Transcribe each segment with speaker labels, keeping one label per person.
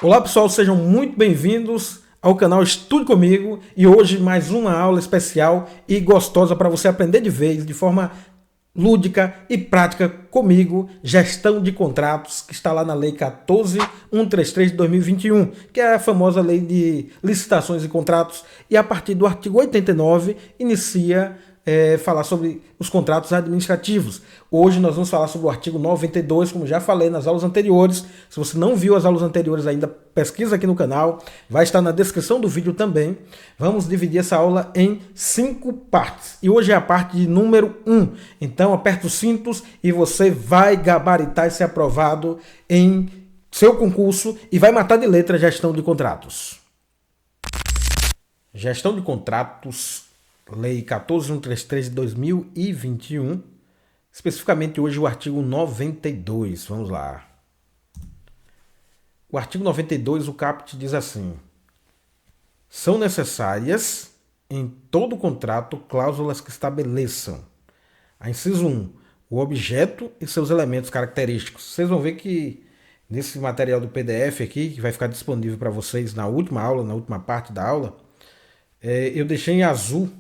Speaker 1: Olá pessoal, sejam muito bem-vindos ao canal Estude Comigo e hoje mais uma aula especial e gostosa para você aprender de vez, de forma lúdica e prática comigo, gestão de contratos, que está lá na Lei 14.133 de 2021, que é a famosa Lei de Licitações e Contratos, e a partir do artigo 89 inicia falar sobre os contratos administrativos. Hoje nós vamos falar sobre o artigo 92, como já falei nas aulas anteriores. Se você não viu as aulas anteriores ainda, pesquisa aqui no canal, vai estar na descrição do vídeo também. Vamos dividir essa aula em 5 partes. E hoje é a parte de número 1. Então aperta os cintos e você vai gabaritar e ser aprovado em seu concurso e vai matar de letra gestão de contratos. Gestão de contratos, Lei 14.133 de 2021, especificamente hoje o artigo 92. Vamos lá. O artigo 92, o caput diz assim: são necessárias em todo contrato cláusulas que estabeleçam, a inciso 1, o objeto e seus elementos característicos. Vocês vão ver que nesse material do PDF aqui, que vai ficar disponível para vocês na última aula, na última parte da aula, eu deixei em azul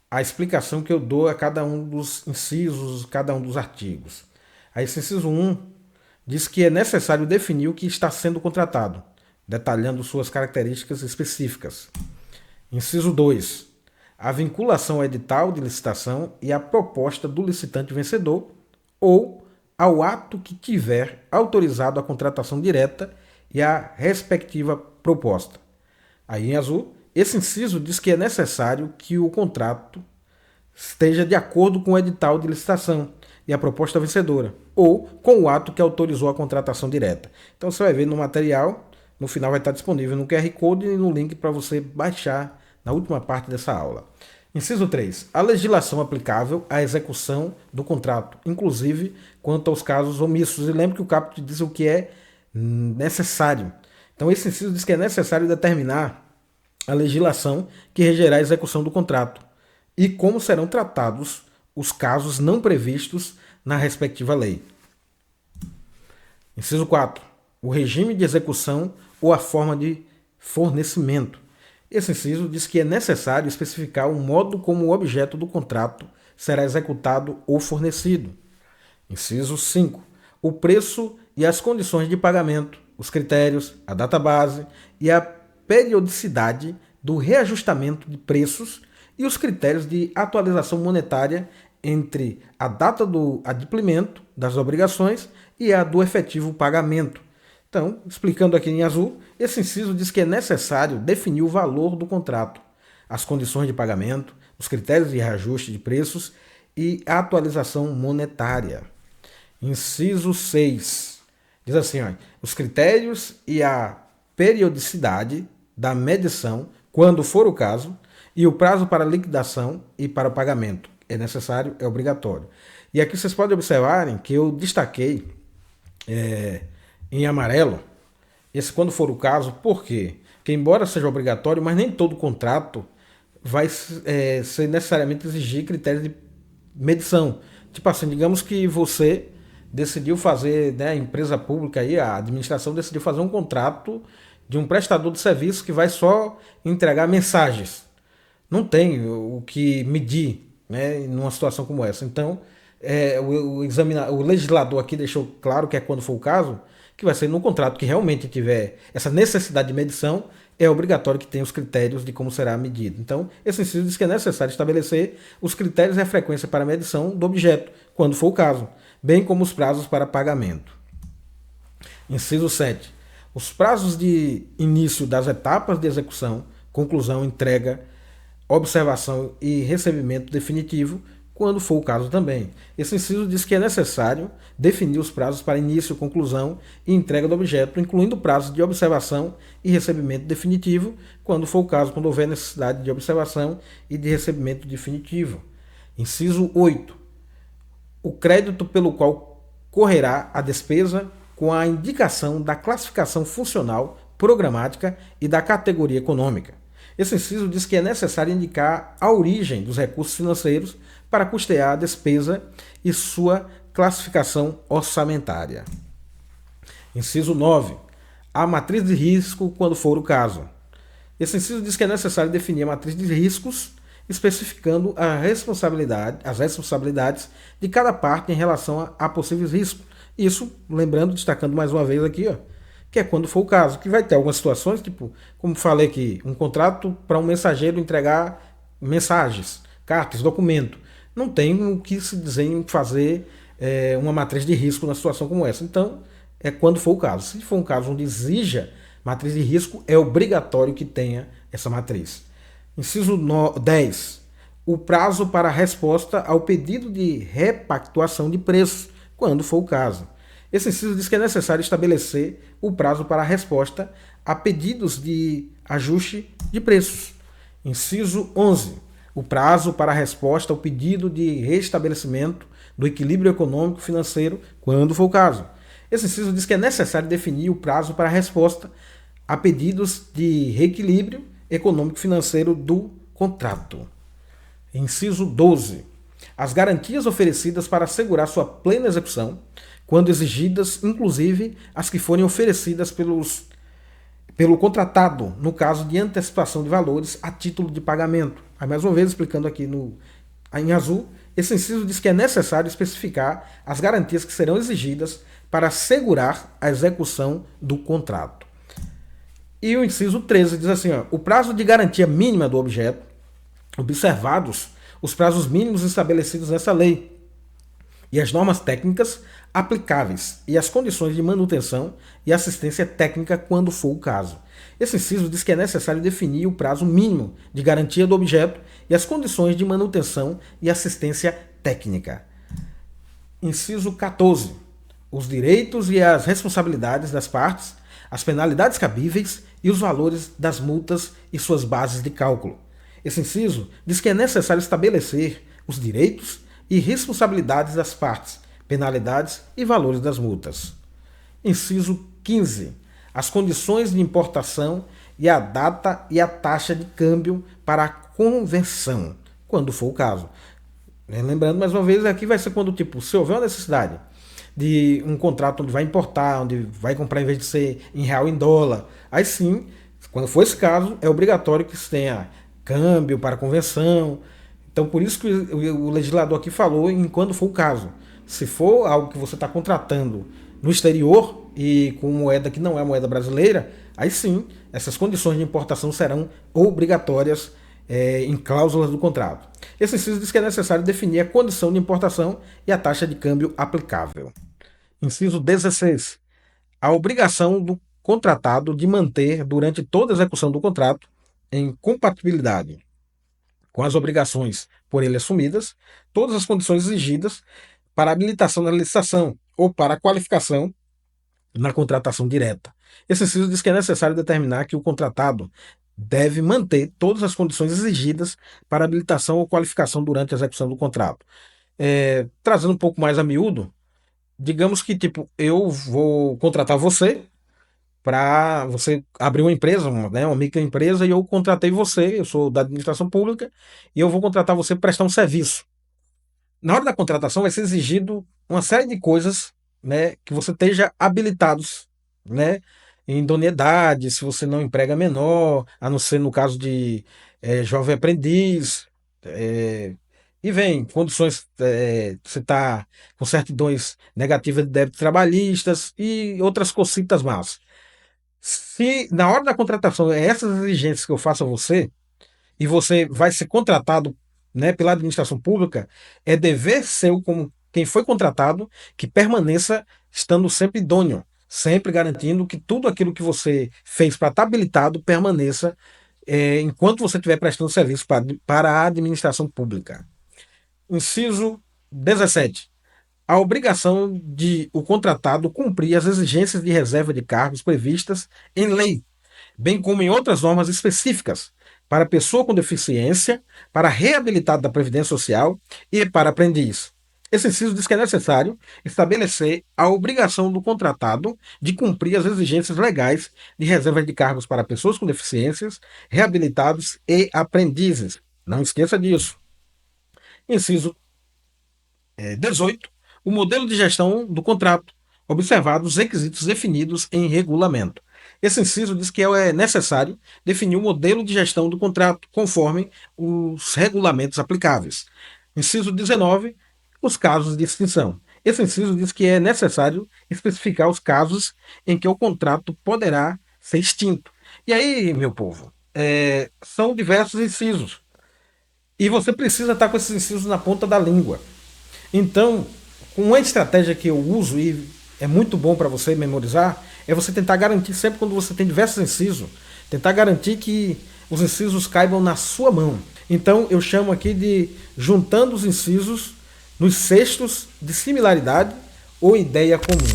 Speaker 1: a explicação que eu dou a cada um dos incisos, cada um dos artigos. Aí esse inciso 1 diz que é necessário definir o que está sendo contratado, detalhando suas características específicas. Inciso 2, a vinculação ao edital de licitação e à proposta do licitante vencedor ou ao ato que tiver autorizado a contratação direta e a respectiva proposta. Aí em azul, esse inciso diz que é necessário que o contrato esteja de acordo com o edital de licitação e a proposta vencedora, ou com o ato que autorizou a contratação direta. Então você vai ver no material, no final vai estar disponível no QR Code e no link para você baixar na última parte dessa aula. Inciso 3. A legislação aplicável à execução do contrato, inclusive quanto aos casos omissos. E lembre que o caput diz o que é necessário. Então esse inciso diz que é necessário determinar a legislação que regerá a execução do contrato e como serão tratados os casos não previstos na respectiva lei. Inciso 4. O regime de execução ou a forma de fornecimento. Esse inciso diz que é necessário especificar o modo como o objeto do contrato será executado ou fornecido. Inciso 5. O preço e as condições de pagamento, os critérios, a data-base e a periodicidade do reajustamento de preços e os critérios de atualização monetária entre a data do adimplemento das obrigações e a do efetivo pagamento. Então, explicando aqui em azul, esse inciso diz que é necessário definir o valor do contrato, as condições de pagamento, os critérios de reajuste de preços e a atualização monetária. Inciso 6 diz assim, os critérios e a periodicidade da medição, quando for o caso, e o prazo para liquidação e para pagamento. É necessário, é obrigatório. E aqui vocês podem observarem que eu destaquei em amarelo, esse quando for o caso, por quê? Porque embora seja obrigatório, mas nem todo contrato vai ser necessariamente exigir critérios de medição. Tipo assim, digamos que você decidiu fazer, né, a empresa pública, aí, a administração decidiu fazer um contrato de um prestador de serviço que vai só entregar mensagens. Não tem o que medir, né, numa situação como essa. Então, o legislador aqui deixou claro que é quando for o caso, que vai ser no contrato que realmente tiver essa necessidade de medição, é obrigatório que tenha os critérios de como será medido. Então, esse inciso diz que é necessário estabelecer os critérios e a frequência para a medição do objeto, quando for o caso, bem como os prazos para pagamento. Inciso 7. Os prazos de início das etapas de execução, conclusão, entrega, observação e recebimento definitivo, quando for o caso também. Esse inciso diz que é necessário definir os prazos para início, conclusão e entrega do objeto, incluindo prazos de observação e recebimento definitivo, quando for o caso, quando houver necessidade de observação e de recebimento definitivo. Inciso 8. O crédito pelo qual correrá a despesa com a indicação da classificação funcional, programática e da categoria econômica. Esse inciso diz que é necessário indicar a origem dos recursos financeiros para custear a despesa e sua classificação orçamentária. Inciso 9. a matriz de risco quando for o caso. Esse inciso diz que é necessário definir a matriz de riscos, especificando as responsabilidades de cada parte em relação a possíveis riscos. Isso, lembrando, destacando mais uma vez aqui, ó, que é quando for o caso, que vai ter algumas situações, tipo, como falei aqui, um contrato para um mensageiro entregar mensagens, cartas, documento. Não tem o que se dizer em fazer uma matriz de risco numa situação como essa. Então, é quando for o caso. Se for um caso onde exija matriz de risco, é obrigatório que tenha essa matriz. Inciso 10. O prazo para a resposta ao pedido de repactuação de preços, quando for o caso. Esse inciso diz que é necessário estabelecer o prazo para a resposta a pedidos de ajuste de preços. Inciso 11. O prazo para a resposta ao pedido de restabelecimento do equilíbrio econômico financeiro, quando for o caso. Esse inciso diz que é necessário definir o prazo para a resposta a pedidos de reequilíbrio econômico financeiro do contrato. Inciso 12. As garantias oferecidas para assegurar sua plena execução, quando exigidas, inclusive as que forem oferecidas pelo contratado, no caso de antecipação de valores a título de pagamento. Aí, mais uma vez, explicando aqui em azul, esse inciso diz que é necessário especificar as garantias que serão exigidas para assegurar a execução do contrato. E o inciso 13 diz assim, ó, o prazo de garantia mínima do objeto, observados os prazos mínimos estabelecidos nessa lei e as normas técnicas aplicáveis e as condições de manutenção e assistência técnica quando for o caso. Esse inciso diz que é necessário definir o prazo mínimo de garantia do objeto e as condições de manutenção e assistência técnica. Inciso 14. Os direitos e as responsabilidades das partes, as penalidades cabíveis e os valores das multas e suas bases de cálculo. Esse inciso diz que é necessário estabelecer os direitos e responsabilidades das partes, penalidades e valores das multas. Inciso 15. As condições de importação e a data e a taxa de câmbio para a conversão, quando for o caso. Lembrando, mais uma vez, aqui vai ser quando, tipo, se houver uma necessidade de um contrato onde vai importar, onde vai comprar em vez de ser em real, em dólar, aí sim, quando for esse caso, é obrigatório que se tenha câmbio para conversão. Então, por isso que o legislador aqui falou em quando for o caso. Se for algo que você está contratando no exterior e com moeda que não é moeda brasileira, aí sim, essas condições de importação serão obrigatórias em cláusulas do contrato. Esse inciso diz que é necessário definir a condição de importação e a taxa de câmbio aplicável. Inciso 16. A obrigação do contratado de manter, durante toda a execução do contrato, em compatibilidade com as obrigações por ele assumidas, todas as condições exigidas para a habilitação na licitação ou para a qualificação na contratação direta. Esse inciso diz que é necessário determinar que o contratado deve manter todas as condições exigidas para habilitação ou qualificação durante a execução do contrato. Trazendo um pouco mais a miúdo, digamos que tipo eu vou contratar você para você abrir uma empresa, uma microempresa, e eu contratei você, eu sou da administração pública, e eu vou contratar você para prestar um serviço. Na hora da contratação vai ser exigido uma série de coisas, né, que você esteja habilitados, né, em idoneidade, se você não emprega menor, a não ser no caso de jovem aprendiz, e vem condições, você está com certidões negativas de débitos trabalhistas e outras cositas más. Se na hora da contratação é essas exigências que eu faço a você, e você vai ser contratado, né, pela administração pública, é dever seu, como quem foi contratado, que permaneça estando sempre idôneo, sempre garantindo que tudo aquilo que você fez para estar habilitado permaneça enquanto você estiver prestando serviço para a administração pública. Inciso 17. A obrigação de o contratado cumprir as exigências de reserva de cargos previstas em lei, bem como em outras normas específicas, para pessoa com deficiência, para reabilitado da Previdência Social e para aprendiz. Esse inciso diz que é necessário estabelecer a obrigação do contratado de cumprir as exigências legais de reserva de cargos para pessoas com deficiências, reabilitados e aprendizes. Não esqueça disso. Inciso 18. O modelo de gestão do contrato, observados os requisitos definidos em regulamento. Esse inciso diz que é necessário definir o modelo de gestão do contrato conforme os regulamentos aplicáveis. Inciso 19, os casos de extinção. Esse inciso diz que é necessário especificar os casos em que o contrato poderá ser extinto. E aí, meu povo, são diversos incisos. E você precisa estar com esses incisos na ponta da língua. Então, uma estratégia que eu uso e é muito bom para você memorizar é você tentar garantir, sempre quando você tem diversos incisos, tentar garantir que os incisos caibam na sua mão. Então, eu chamo aqui de juntando os incisos nos cestos de similaridade ou ideia comum.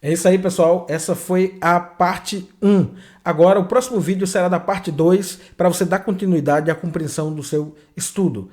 Speaker 1: É isso aí, pessoal. Essa foi a parte 1. Agora, o próximo vídeo será da parte 2 para você dar continuidade à compreensão do seu estudo.